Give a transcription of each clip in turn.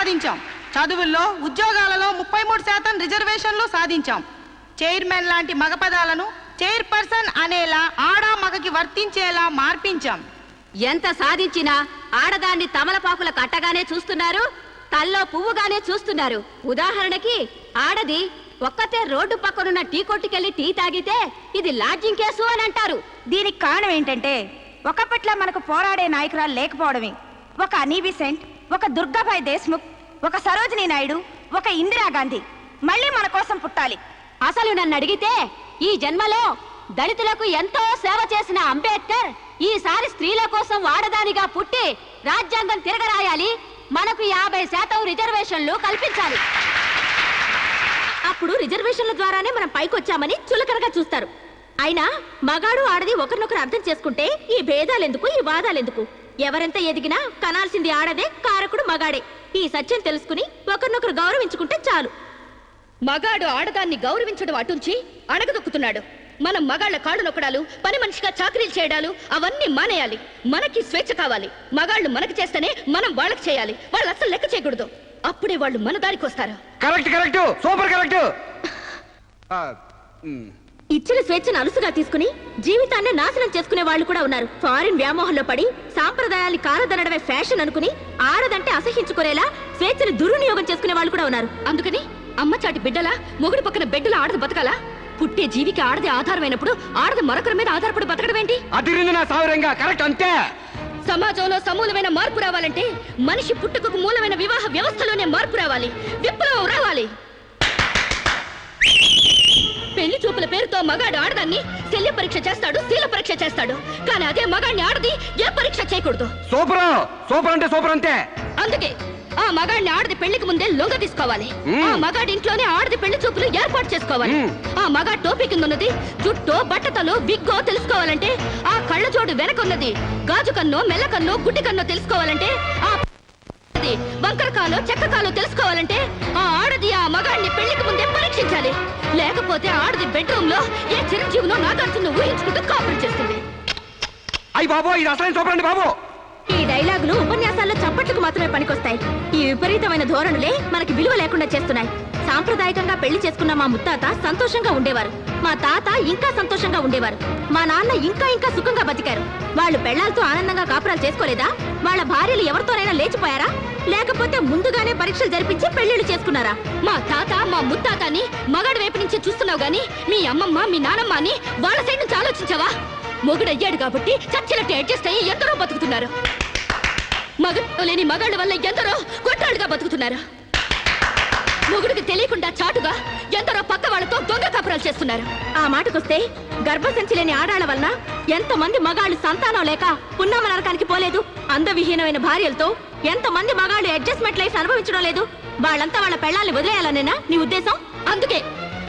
సాధించాం. చదువుల్లో ఉద్యోగాలలో 33% రిజర్వేషన్లు సాధించాం. చైర్మన్ లాంటి మగ పదాలను చైర్పర్సన్ అనేలా ఆడా మగకి వర్తించేలా మార్పించాం. ఎంత సాధించినా ఆడదాన్ని తమలపాకుల కట్టగానే చూస్తున్నారు, తల్లో పువ్వుగానే చూస్తున్నారు. ఉదాహరణకి ఆడది ఒక్కతే రోడ్డు పక్కనున్న టీ కొట్టుకెళ్లి టీ తాగితే ఇది లాడ్జింగ్ కేసు అని అంటారు. దీనికి కారణం ఏంటంటే ఒకప్పట్లా మనకు పోరాడే నాయకురాలు లేకపోవడమే. ఒక అనీ బిసెంట్, ఒక దుర్గాబాయ్ దేశ్ముఖ్, ఒక సరోజినీ నాయుడు, ఒక ఇందిరాగాంధీ మళ్ళీ మన కోసం పుట్టాలి. అసలు నన్ను అడిగితే ఈ జన్మలో దళితులకు ఎంతో సేవ చేసిన అంబేద్కర్ ఈసారి స్త్రీల కోసం ఆడదానిగా పుట్టి రాజ్యాంగం తిరగరాయాలి, మనకు 50% రిజర్వేషన్లు కల్పించాలి. అప్పుడు రిజర్వేషన్ల ద్వారానే మనం పైకొచ్చామని చులకనగా చూస్తారు. అయినా మగాడు ఆడది ఒకరినొకరు అర్థం చేసుకుంటే ఈ భేదాలెందుకు, ఈ వాదాలెందుకు? ఎవరెంత ఎదిగినా కనాల్సింది ఆడదే, కారకుడు మగాడే. ఈ సత్యం తెలుసుకుని ఒకరినొకరు గౌరవించుకుంటే చాలు. మగాడు ఆడదాన్ని గౌరవించడం అటుంచి అణగదొక్కుతున్నాడు. మనం మగాళ్ల కాళ్ళు నొక్కడాలు, పని మనిషిగా చాకరీలు చేయడాలు అవన్నీ మానేయాలి. మనకి స్వేచ్ఛ కావాలి. మగాళ్ళు మనకి చేస్తేనే మనం వాళ్ళకి చేయాలి. వాళ్ళు అసలు లెక్క చేయకూడదు. అప్పుడే వాళ్ళు మన దారికి వస్తారు. Correct correct, super correct. ఇచ్చిన స్వేచ్ఛను అలుసుగా తీసుకుని జీవితాన్ని నాశనం చేసుకునే వాళ్ళు కూడా ఉన్నారు. ఫారిన్ వ్యామోహంలో పడి సాంప్రదాయాన్ని కాలదనడమే ఫ్యాషన్ అనుకుని ఆడదంటే అసహించుకునేలా స్వేచ్ఛను దుర్వినియోగం చేసుకునే వాళ్ళు కూడా ఉన్నారు. అందుకని అమ్మ చాటి బిడ్డలా మొగుడు పక్కన బిడ్డలా ఆడది బతకాలా? పుట్టే జీవికి ఆడది ఆధారమైనప్పుడు ఆడది మరొకరి మీద ఆధారపడి బతకడం ఏంటి? కరెక్ట్ అంతే. సమాజంలో సమూలమైన మార్పు రావాలంటే మనిషి పుట్టుకకు మూలమైన వివాహ వ్యవస్థలోనే మార్పు రావాలి, విప్లవం రావాలి. పెళ్లి చూపుల పేరుతో మగాడు ఆడదాన్ని శల్య పరీక్ష చేస్తాడు, శీల పరీక్ష చేస్తాడు. కానీ అదే మగాడిని ఆడది ఏ పరీక్ష చేయకూడదు. సూపర్ సూపర్ అంటే సూపర్ అంతే. అందుకే ఆ మగాడిని ఆడది పెళ్లికి ముందే లొంగ తీసుకోవాలి. ఆ మగాడి ఇంట్లోనే ఆడది పెళ్లి చూపులు ఏర్పాటు చేసుకోవాలి. ఆ మగాడి టోపీ కింద ఉన్నది జుట్టో, బట్టతలో, విగ్గో తెలుసుకోవాలంటే, ఆ కళ్ళ జోడు వెనకున్నది గాజు కన్నో, మెల్ల కన్నో, గుడ్డి కన్నో తెలుసుకోవాలంటే, ఆ వంకరకాలో, చెక్కకాలో తెలుసుకోవాలంటే ఆ ఆడది ఆ మగాడిని పెళ్లికి ముందే పరీక్షించాలి. లేకపోతే ఆడది బెడ్రూమ్ లో ఏ చిరంజీవినో నాగార్జున ఊహించుకుంటూ కాపురం చేస్తుంది. అయ్యి బాబో, ఇది అసలు సూపర్ అండి బాబు. ఈ డైలాగులు ఉపన్యాసాల్లో చప్పట్లకు మాత్రమే పనికొస్తాయి. ఈ విపరీతమైన ధోరణులే మనకి విలువ లేకుండా చేస్తున్నాయి. సాంప్రదాయకంగా పెళ్లి చేసుకున్న మా ముత్తాత సంతోషంగా ఉండేవారు. మా తాత ఇంకా సంతోషంగా ఉండేవారు. మా నాన్న ఇంకా సుఖంగా బతికారు. వాళ్ళు పెళ్లాలతో ఆనందంగా కాపురాలు చేసుకోలేదా? వాళ్ళ భార్యలు ఎవరితోనైనా లేచిపోయారా? లేకపోతే ముందుగానే పరీక్షలు జరిపించి పెళ్లిళ్లు చేసుకున్నారా? మా తాత, మా ముత్తాతని మగాడి వైపు నుంచి చూస్తున్నావు గాని మీ అమ్మమ్మ, మీ నానమ్మ అని వాళ్ళ సైడ్ నుంచి ఆలోచించావా? మొగుడయ్యాడు కాబట్టి చచ్చినట్టు అడ్జస్ట్ అయ్యి ఎందరో బతుకుతున్నారు. మగడు లేని మగాళ్ళ వల్ల ఎందరో కొట్టాళ్ళుగా బతుకుతున్నారు. మొగుడికి తెలియకుండా చాటుగా ఎందరో పక్క వాళ్ళతో దొంగ కాపురాలు చేస్తున్నారు. ఆ మాటకొస్తే గర్భసంచి లేని ఆడాళ్ల వలన ఎంతమంది మగాళ్ళు సంతానం లేక పున్నామ నరకానికి పోలేదు? అందవిహీనమైన భార్యలతో ఎంతమంది మగాళ్ళు అడ్జస్ట్మెంట్ లైఫ్ అనుభవించడం లేదు? వాళ్ళంతా వాళ్ళ పెళ్లాల్ని వదిలేయాలనేనా నీ ఉద్దేశం? అందుకే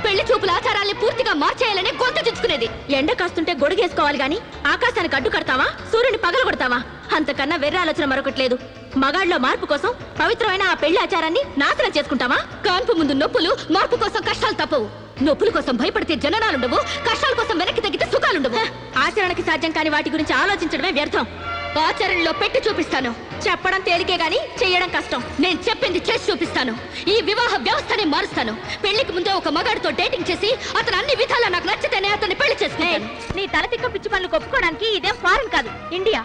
పెళ్లి చూపుల ఆచారాల్ని పూర్తిగా మార్చేయాలని గొంతు చుచ్చుకునేది. ఎండ కాస్తుంటే గొడుగేసుకోవాలి గాని ఆకాశానికి అడ్డు కడతావా? సూర్యుని పగలు కొడతావా? అంతకన్నా వెర్ర ఆలోచన మరొకట్లేదు. మగాళ్ళలో మార్పు కోసం పవిత్రమైన ఆ పెళ్లి ఆచారాన్ని నాశనం చేసుకుంటావా? కాన్పు ముందు నొప్పులు, మార్పు కోసం కష్టాలు తప్పవు. నొప్పుల కోసం భయపడితే జననాలుండవు, కష్టాల కోసం వెనక్కి తగ్గితే సుఖాలుండవు. ఆచరణకి సాధ్యం కాని వాటి గురించి ఆలోచించడమే వ్యర్థం. ఆచరణలో పెట్టి చూపిస్తాను. చెప్పడం తేలికే గాని చెయ్యడం కష్టం. నేను చెప్పింది చేసి చూపిస్తాను. ఈ వివాహ వ్యవస్థనే మారుస్తాను. పెళ్లికి ముందే ఒక మగాడితో డేటింగ్ చేసి అతను అన్ని విధాలా నాకు నచ్చితేనే అతన్ని పెళ్లి చేసుకుంటాను. నీ తలతిక్క పిచ్చి పనులు ఒప్పుకోవడానికి ఇదేం ఫారెన్ కాదు, ఇండియా.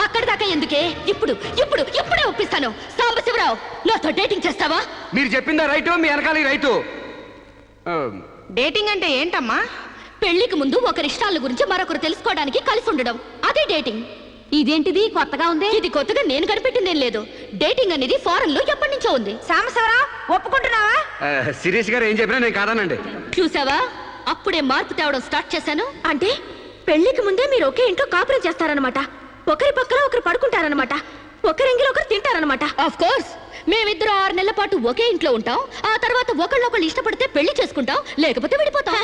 అక్కడి దాకా ఎందుకే? ఇప్పుడే ఒప్పిస్తాను. సాంబశివరావు, నాతో డేటింగ్ చేస్తావా? మీరు చెప్పిందా రైటు, మీ వెనకాల రైతు. డేటింగ్ అంటే ఏంటమ్మా? పెళ్లికి ముందు ఒకరి ఇష్టాల గురించి మరొకరు తెలుసుకోవడానికి కలిసి ఉండడం, అదే డేటింగ్. ఇదేంటిది కొత్తగా ఉంది? ఇది కొత్తగా నేను కనిపెట్టిందేం లేదు. డేటింగ్ అనేది ఫారెన్ లో ఎప్పటి నుంచో ఉంది. సాంబశివరావు, ఒప్పుకుంటున్నావా? శిరీష్ గారు ఏం చెప్పినా నేను కాదానండి. చూసావా, అప్పుడే మార్పు తేవడం స్టార్ట్ చేశాను. అంటే పెళ్లికి ముందే మీరు ఒకే ఇంట్లో కాపురం చేస్తారనమాట. ఒకరి పక్కన ఒకరు పడుకుంటారనమాట. ఒకరింగిలో ఒకరు తింటారనమాట. ఆఫ్ కోర్స్, మేమిద్దరం 6 నెలల పాటు ఒకే ఇంట్లో ఉంటాం. ఆ తర్వాత ఒకళ్ళొకళ్ళు ఇష్టపడితే పెళ్లి చేసుకుంటాం, లేకపోతే విడిపోతాం.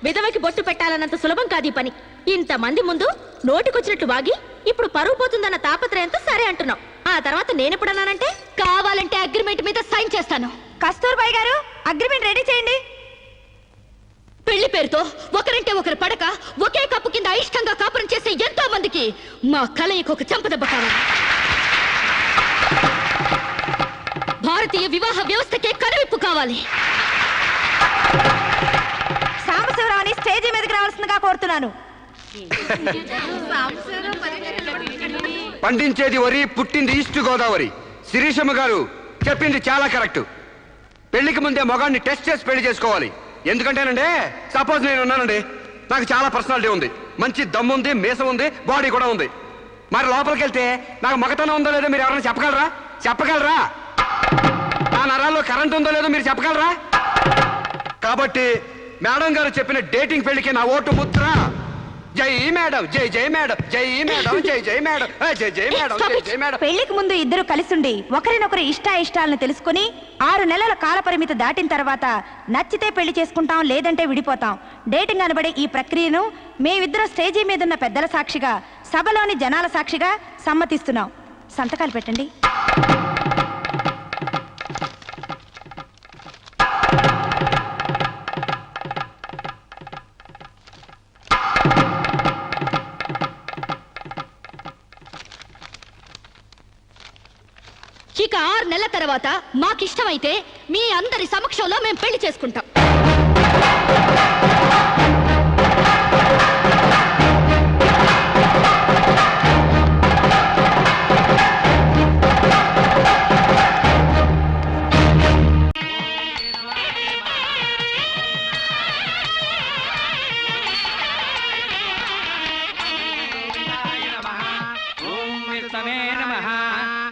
విధవకి బొట్టు పెట్టాలన్నంత సులభం కాదు ఈ పని. ఇంతమంది ముందు నోటికొచ్చినట్టు వాగి ఇప్పుడు పరువు పోతుందన్న తాపత్రయంతో సరే అంటున్నాం. ఆ తర్వాత నేనెప్పుడన్నానంటే కావాలంటే అగ్రిమెంట్ మీద సైన్ చేస్తాను. కస్తూర్బాయ్ గారు, అగ్రిమెంట్ రెడీ చేయండి. పెళ్లి పేరుతో ఒకరంటే ఒకరు పడక ఒకే కప్పు కింద అయిష్టంగా కాపురం చేసే ఎంతో మందికి మా కలయికి ఒక చెంపదెబ్బ కావాలి. భారతీయ రాబోయే వివాహ వ్యవస్థకే కనువిప్పు కావాలి. సాంబశివరావుని స్టేజీ మీదకి రావాల్సిందిగా కోరుతున్నాను. పండించేది వరి, పుట్టింది ఈస్ట్ గోదావరి. శిరీషమ్మ గారు చెప్పింది చాలా కరెక్ట్. పెళ్లికి ముందే మగాన్ని టెస్ట్ చేసి పెళ్లి చేసుకోవాలి. ఎందుకంటేనండి, సపోజ్ నేను ఉన్నానండి, నాకు చాలా పర్సనాలిటీ ఉంది, మంచి దమ్ము ఉంది, మీసం ఉంది, బాడీ కూడా ఉంది. మరి లోపలికి వెళ్తే నాకు మగతనం ఉందో లేదో మీరు ఎవరైనా చెప్పగలరా? నా నరాల్లో కరెంట్ ఉందో లేదో మీరు చెప్పగలరా? కాబట్టి మేడం గారు చెప్పిన డేటింగ్ పెళ్లికి నా ఓటు ముద్ర. జై మేడం, జై జై మేడం, జై మేడం, జై జై మేడం, జై జై మేడం, జై జై మేడం. పెళ్లికి ముందు ఇద్దరు కలిసుండి ఒకరినొకరు ఇష్టాయిష్టాలను తెలుసుకుని 6 నెలల కాల పరిమితి దాటిన తర్వాత నచ్చితే పెళ్లి చేసుకుంటాం, లేదంటే విడిపోతాం. డేటింగ్ అనబడే ఈ ప్రక్రియను మేమిద్దరం స్టేజీ మీదున్న పెద్దల సాక్షిగా, సభలోని జనాల సాక్షిగా సమ్మతిస్తున్నాం. సంతకాలు పెట్టండి. ఇక 6 నెలల తర్వాత మాకిష్టమైతే మీ అందరి సమక్షంలో మేము పెళ్లి చేసుకుంటాం.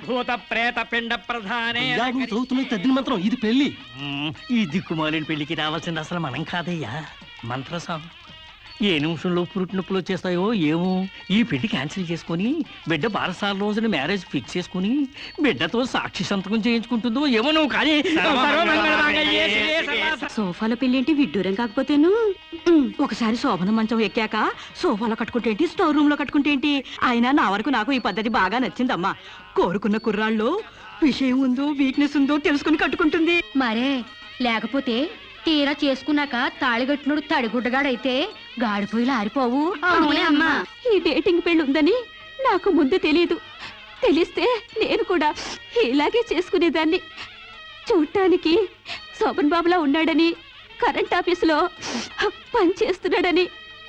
భూత ప్రేత పిండ ప్రధానే. నువ్వు చదువుతున్న తద్దిన మంత్రం ఇది పెళ్లి. ఈ దిక్కుమాలిన పెళ్లికి రావాల్సింది అసలు మనం కాదయ్యా, మంత్రసాం. ఏ నిమిషంలో పురుటి నొప్పులు వచ్చేస్తాయో ఏమో. ఈ పెళ్లి క్యాన్సిల్ చేసుకుని బిడ్డ బారసాల రోజున మ్యారేజ్ ఫిక్స్ చేసుకుని బిడ్డతో సాక్షి సంతకం చేయించుకుంటుందో ఏమో. నువ్వు కానీ సోఫాలో పెళ్ళేంటి విడ్డూరం కాకపోతేను. ఒకసారి శోభన మంచం ఎక్కాక సోఫాలో కట్టుకుంటే ఏంటి, స్టోర్ రూమ్ లో కట్టుకుంటే ఏంటి. అయినా నా వరకు నాకు ఈ పద్ధతి బాగా నచ్చిందమ్మా. కోరుకున్న కుర్రాళ్ళు విషయం ఉందో వీక్నెస్ ఉందో తెలుసుకుని కట్టుకుంటుంది. మరే లేకపోతే తీరా చేసుకున్నాక తాళిగట్టునుడు తడిగుడ్డగాడైతే గాడిపోయిలు ఆరిపోవు. అమ్మా, ఈ డేటింగ్ పెళ్లి ఉందని నాకు ముందు తెలీదు. తెలిస్తే నేను కూడా ఇలాగే చేసుకునేదాన్ని. చూడటానికి శోభన్ బాబులా ఉన్నాడని, కరెంట్ ఆఫీసులో పని చేస్తున్నాడని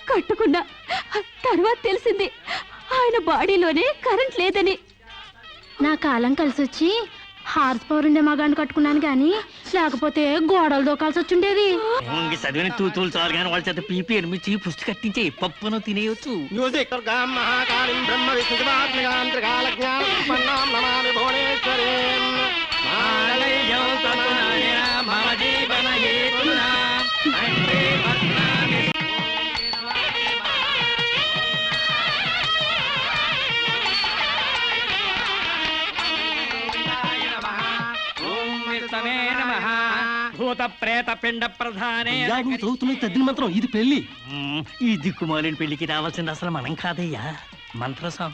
కట్టుకున్నా. తర్వాత తెలిసింది ఆయన బాడీలోనే కరెంట్ లేదని. నా కాలం కలిసి వచ్చి హార్స్ పవర్ ఉండే మగాన్ని కట్టుకున్నాను గాని లేకపోతే గోడలు దోకాల్సి వచ్చిండేది. చదివిన తూతులు చాలు కానీ వాళ్ళ చేత పీపీ ఎనిమిది పుష్టి కట్టించే పప్పును తినేయొచ్చు. భూత ప్రేత పిండ ప్రధానే. నువ్వు చదువుతున్న తద్దిన మంత్రం ఇది పెళ్లి. ఈ దిక్కుమాలిన పెళ్లికి రావాల్సింది అసలు మనం కాదయ్యా, మంత్రసాం.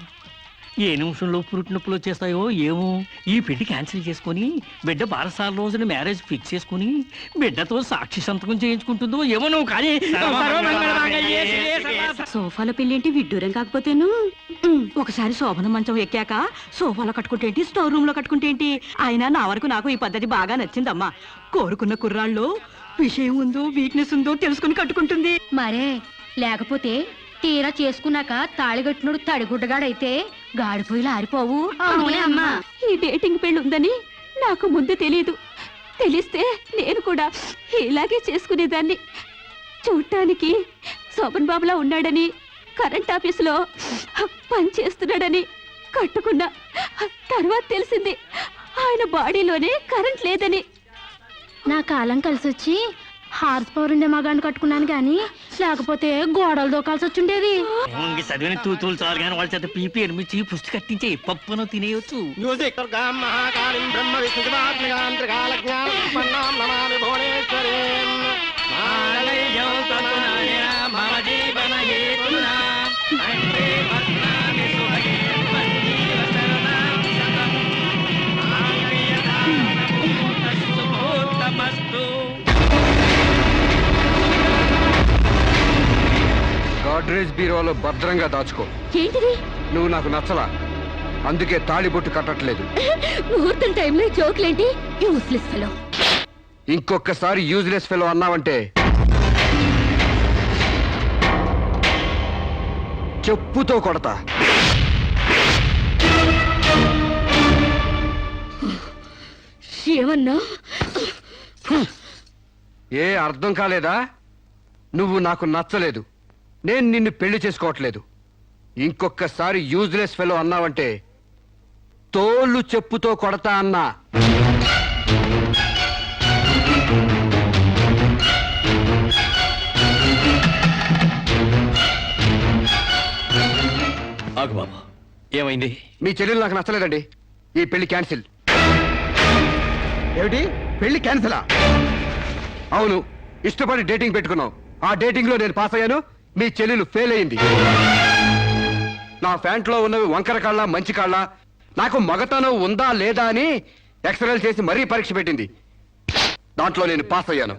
ఏ నిమిషంలో పురుటి నొప్పులు వచ్చేస్తాయో ఏమో. ఈ పెళ్లి క్యాన్సిల్ చేసుకుని బిడ్డ బారసాల రోజున మ్యారేజ్ ఫిక్స్ చేసుకుని బిడ్డతో సాక్షి సంతకం చేయించుకుంటుందో ఏమో. నువ్వు కానీ సోఫాలో పెళ్ళేంటి విడ్డూరం కాకపోతేను. ఒకసారి శోభన మంచం ఎక్కాక సోఫాలో కట్టుకుంటే ఏంటి, స్టోర్ రూమ్ లో కట్టుకుంటే ఏంటి. అయినా నా వరకు నాకు ఈ పద్ధతి బాగా నచ్చిందమ్మా. కోరుకున్న కుర్రాళ్ళు విషయం ఉందో వీక్నెస్ ఉందో తెలుసుకుని కట్టుకుంటుంది. మరే లేకపోతే తీరా చేసుకున్నాక తాళిగట్టునుడు తడిగుడ్డగాడైతే గాడిపోయిలు ఆరిపోవు. అమ్మా, ఈ డేటింగ్ పెళ్లి ఉందని నాకు ముందు తెలీదు. తెలిస్తే నేను కూడా ఇలాగే చేసుకునేదాన్ని. చూడటానికి శోభన్ బాబులా ఉన్నాడని, కరెంట్ ఆఫీసులో పని చేస్తున్నాడని కట్టుకున్నా. తర్వాత తెలిసింది ఆయన బాడీలోనే కరెంట్ లేదని. నా కాలం కలిసి వచ్చి హార్స్ పవర్ ఉండే మగాన్ని కట్టుకున్నాను గాని లేకపోతే గోడలు దోకాల్సి వచ్చిండేది. చదివిన తూతులు చాలు కానీ వాళ్ళ చేత పీపీ ఎనిమిది పుష్టి కట్టించే పప్పును తినేయొచ్చు. గాడ్రేజ్ బీరోలో భద్రంగా దాచుకో. ఏంటిది? నువ్వు నాకు నచ్చలా, అందుకే తాళిబొట్టు కట్టట్లేదు. ముహూర్తం టైంలో జోకులేంటి? Useless fellow. ఇంకొకసారి యూజ్లెస్ ఫెలో అన్నావంటే చెప్పుతో కొడతా. ఏమన్నా? ఏ అర్థం కాలేదా? నువ్వు నాకు నచ్చలేదు, నేను నిన్ను పెళ్లి చేసుకోవట్లేదు. ఇంకొకసారి యూజ్లెస్ ఫెలో అన్నావంటే తోళ్ళు చెప్పుతో కొడతా అన్నా. ఆగు బాబు, ఏమైంది? మీ చెల్లెలు నాకు నచ్చలేదండి. ఈ పెళ్లి క్యాన్సిల్. ఏమిటి పెళ్లి క్యాన్సిలా? అవును, ఇష్టపడి డేటింగ్ పెట్టుకున్నాం. ఆ డేటింగ్ లో నేను పాస్ అయ్యాను, మీ చెల్లెలు ఫెయిల్ అయింది. నా ప్యాంట్లో ఉన్నవి వంకర కాళ్ళ మంచి కాళ్ళ, నాకు మగతనం ఉందా లేదా అని ఎక్స్రేలు చేసి మరీ పరీక్ష పెట్టింది. దాంట్లో నేను పాస్ అయ్యాను.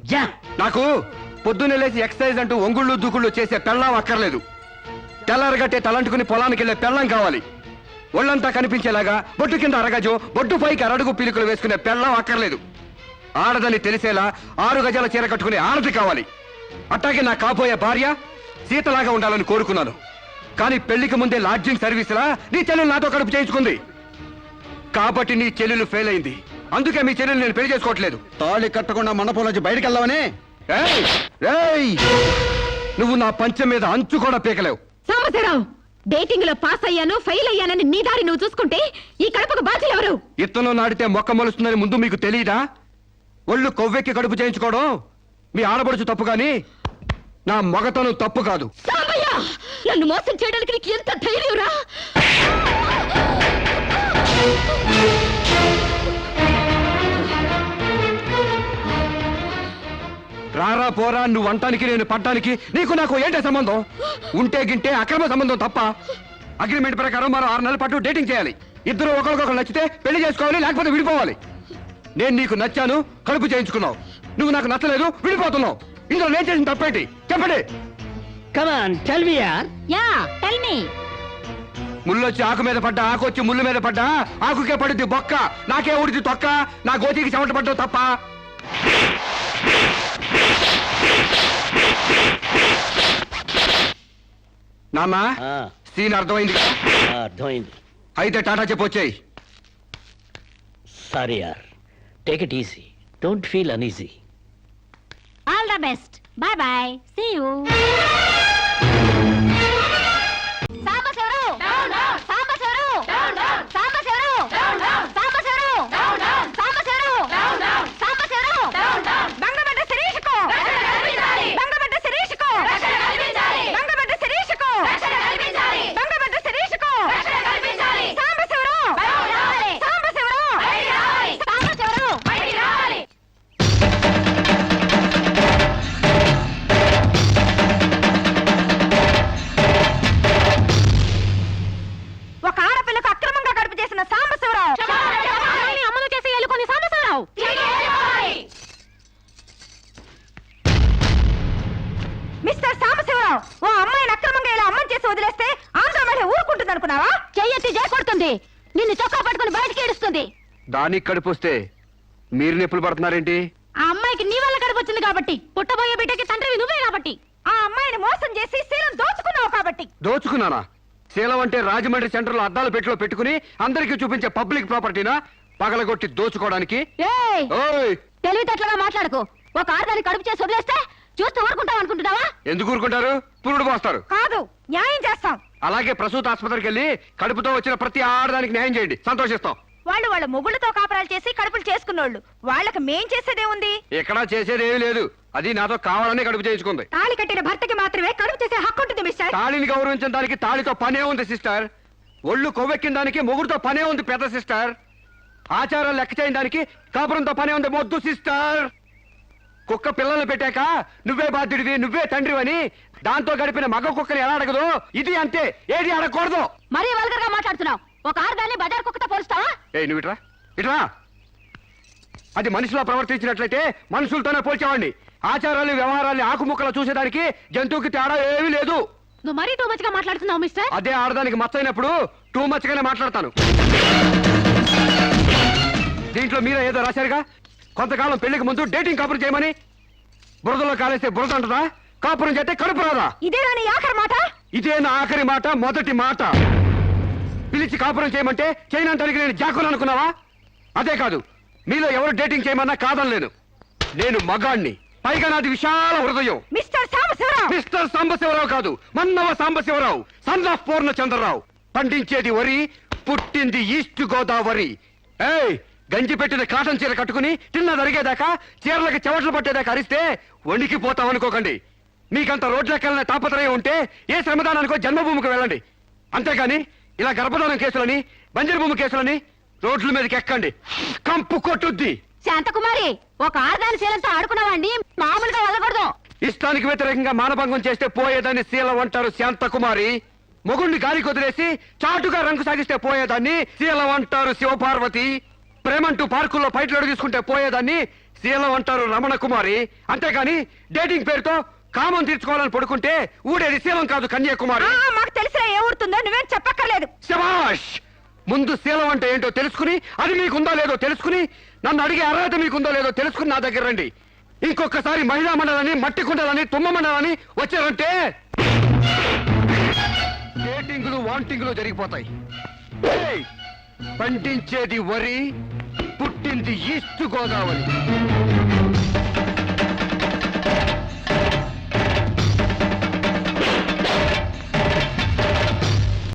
నాకు పొద్దున్నే లేచి ఎక్సర్సైజ్ అంటూ ఒంగుళ్ళు దూకుళ్ళు చేసే పెళ్ళాం అక్కర్లేదు. తెల్లారగట్టే తలంటుకుని పొలానికి వెళ్లే పెళ్ళం కావాలి. ఒళ్ళంతా కనిపించేలాగా బొట్టు కింద అరగజో, బొట్టు పైకి అరడుగు పీలికలు వేసుకునే పెళ్ళం అక్కర్లేదు. ఆడదని తెలిసేలా 6 గజాల చీర కట్టుకునే ఆడది కావాలి. అట్టాగే నా కాబోయే భార్య సీతలాగా ఉండాలని కోరుకున్నాను. కానీ పెళ్లికి ముందే లాడ్జింగ్ సర్వీసులా నీ చెల్లెలు నాతో కడుపు చేయించుకుంది. కాబట్టి నీ చెల్లెలు ఫెయిల్ అయింది. అందుకే మీ చెల్లెలు నేను పెళ్లి చేసుకోవట్లేదు. తాళి కట్టకుండా మండపం నుంచి బయటకు వెళ్దామని. ఏయ్! ఏయ్! నువ్వు నా పంచం మీద అంచు కూడా పీకలేవు. సాంబశివరావు, డేటింగ్ లో పాస్ అయ్యాను ఫెయిల్ అయ్యానని నీ దారి నువ్వు చూసుకుంటే ఈ కడపకు బాధ్యులు ఎవరు? ఇత్తనం నాడితే మొక్క మొలుస్తుందని ముందు మీకు తెలియదా? ఒళ్ళు కొవ్వెక్కి కడుపు చేయించుకోవడం మీ ఆడబడుచు తప్పు గాని నా మగతనం తప్పు కాదు. సాంబయ్య, నన్ను మోసం చేయడానికి నీకు ఎంత ధైర్యం రా? రారా పోరా, నువ్వు అంటానికి నేను పడ్డానికి నీకు నాకు ఏంటే సంబంధం? ఉంటే గింటే అక్రమ సంబంధం తప్ప. అగ్రిమెంట్ ప్రకారం మరో 6 నెలల పాటు డేటింగ్ చేయాలి. ఇద్దరు ఒకరికొకరు నచ్చితే పెళ్లి చేసుకోవాలి, లేకపోతే విడిపోవాలి. నేను నీకు నచ్చాను, కడుపు చేయించుకున్నావు. నువ్వు నాకు నచ్చలేదు, విడిపోతున్నావు. ఇందులో నేను చేసిన తప్పేంటి చెప్పండి. Yeah tell me. ముళ్ళొచ్చి ఆకు మీద పడ్డా, ఆకు వచ్చి ముళ్ళు మీద పడ్డా, ఆకుకే పడుద్ది బొక్క, నాకే ఊడిది తొక్క. నా గోతికి చెమట పడ్డావు తప్ప. నాన్నా, సీన్ అర్థమైంది కదా? అర్థమైంది. అయితే టాటా చెప్పొచ్చాయి. సారీ యార్, take it easy, don't feel uneasy. All the best, bye bye, see you. Mister Sambasivarao, ఓ అమ్మాయిని అక్రమంగా ఇలా అమ్మని చేసి వదిలేస్తే ఆంధ్ర మహిళ ఊరుకుంటుంది అనుకున్నావా? చెయ్యెత్తి కొడుతుంది, నిన్ను చొక్కా పట్టుకుని బయటికి ఏడుస్తుంది. దానికి కడుపొస్తే మీరు నొప్పులు పడుతున్నారేంటి? ఆ అమ్మాయికి నీ వల్ల కడపొచ్చింది కాబట్టి, పుట్టబోయే బిడ్డకి తండ్రివి నువ్వే కాబట్టి. ఆ అమ్మాయిని మోసం చేసి శీలం దోచుకున్నావు కాబట్టి. దోచుకున్నానా? శీలం అంటే రాజమండ్రి సెంటర్ లో అద్దాల పెట్టిలో పెట్టుకుని అందరికీ చూపించే పబ్లిక్ ప్రాపర్టీనా పగలగొట్టి దోచుకోవడానికి? ఏయ్, ఓయ్! తెలివితేటలుగా మాట్లాడుకో. ఒక ఆడదాన్ని కడుపు చేసి వదిలేస్తే చూస్తూ ఊరుకుంటావు అనుకుంటున్నావా? ఎందుకు ఊరుకుంటారు? పురుడు పోస్తారు. కాదు, న్యాయం చేస్తాం. అలాగే ప్రసూత ఆసుపత్రికి వెళ్ళి కడుపుతో వచ్చిన ప్రతి ఆడదానికి న్యాయం చేయండి, సంతోషిస్తాం. వాళ్ళు వాళ్ళ మొగుళ్ళతో కాపరాలు చేసి కడుపులు చేసుకున్నోళ్ళు, వాళ్ళకి మేం చేసేదే ఉంది. ఎక్కడా చేసేదేమీ లేదు. అది నాతో కావాలని కడుపు చేయించుకుంది. తాళి కట్టిన భర్తకి మాత్రమే కడుపు చేసే హక్కు ఉంటుంది మిస్టర్. తాళిని గౌరవించిన దానికి తాళితో పనే ఉంది సిస్టర్. ఒళ్ళు కొవ్వెక్కిన దానికి మొగుడుతో పనే ఉంది పెద్ద సిస్టర్. ఆచారాలు లెక్క చేయని దానికి కాపురంతో పనే ఉంది మొద్దు సిస్టర్. కుక్క పిల్లలు పెట్టాక నువ్వే బాధ్యుడివి, నువ్వే తండ్రివని దాంతో గడిపిన మగ కుక్కని ఎలా అడగదు, ఇది అంతే, ఏది అడగకూడదు. మరీ వల్గర్ గా మాట్లాడుతున్నావు. ఒక ఆడదాన్ని బజార్ కుక్కతో పోలుస్తావా? నువ్వు ఇట్రా ఇట్రా. అది మనిషిలో ప్రవర్తించినట్లయితే మనుషులతోనే పోల్చేవాడిని. ఆచారాలు వ్యవహారాలు ఆకుముక్కలు చూసేదానికి జంతువుకి తేడా ఏమీ లేదు. నువ్వు మరీ టూ మచ్ గా మాట్లాడుతున్నావు మిస్టర్. అదే ఆడదానికి మచ్చైనప్పుడు టూ మచ్ గానే మాట్లాడతాను. దీంట్లో మీరే ఏదో రాశారుగా, కొంతకాలం పెళ్లికి ముందు డేటింగ్ కాపురం చేయమని. బురదలో కాలేస్తే బురద అంటదా, కాపురం చేస్తే కడుపు రాదా? ఇదేనా నీ ఆఖరి మాట? ఇదే నా ఆఖరి మాట, మొదటి మాట. పిలిచి కాపురం చేయమంటే చేయనంటానికి నేను జాకులు అనుకున్నావా? అదే కాదు, మీలో ఎవరు డేటింగ్ చేయమన్నా కాదనలేను. నేను మగాణ్ణి, పైగా నాది విశాల హృదయం. మిస్టర్ సాంబశివరావు. మిస్టర్ సాంబశివరావు కాదు, మన్నవ సాంబశివరావు, సన్ ఆఫ్ పూర్ణచంద్రరావు. పండించేది వరి, పుట్టింది ఈస్ట్ గోదావరి. ఏయ్, గంజి పెట్టిన కాటన్ చీర కట్టుకుని తిన్న జరిగేదాకా, చీరలకు చెవట్లు పట్టేదాకా అరిస్తే వణికిపోతాం అనుకోకండి. మీకంత రోడ్లెక్కాలనే తాపత్రయం ఉంటే ఏ శ్రమదానానికో జన్మభూమికి వెళ్ళండి. అంతేగాని ఇలా గర్భధానం కేసులని, బంజరు భూమి కేసులని రోడ్ల మీదకి ఎక్కండి, కంపు కొట్టుద్ది. శాంతకుమారి, ఒక ఆర్గాని శీలంతో ఆడుకున్నావండి, మామూలుగా వెళ్ళకూడదు. ఇష్టానికి వ్యతిరేకంగా మానభంగం చేస్తే పోయేదాన్ని శీలం అంటారు శాంతకుమారి. మొగుణ్ణి గాలికి వదిలేసి చాటుగా రంగు సాగిస్తే పోయేదాన్ని శీలం అంటారు శివపార్వతి. ప్రేమంటూ పార్కుల్లో ఫైట్లు తీసుకుంటే పోయేదాన్ని శీలం అంటారు రమణ కుమారి. అంతేగాని డేటింగ్ పేరుతో కామం తీర్చుకోవాలని పడుకుంటే ఊడేది శీలం కాదు కన్యాకుమారి. మాకు తెలిసిన ఏ ఊరుతుందో నువ్వేం చెప్పక్కర్లేదు. శభాష్! ముందు శీలం అంటే ఏంటో తెలుసుకుని, అది మీకుందో లేదో తెలుసుకుని, నన్ను అడిగే అర్హత మీకుందో లేదో తెలుసుకుని నా దగ్గర రండి. ఇంకొకసారి మహిళా మండలని, మట్టి కుండలని, తుమ్మ మండలని వచ్చారంటే డేటింగ్లు వాంటింగ్లు జరిగిపోతాయి. ఏయ్! పండించేది వరి, పుట్టింది ఈస్ట్ గోదావరి.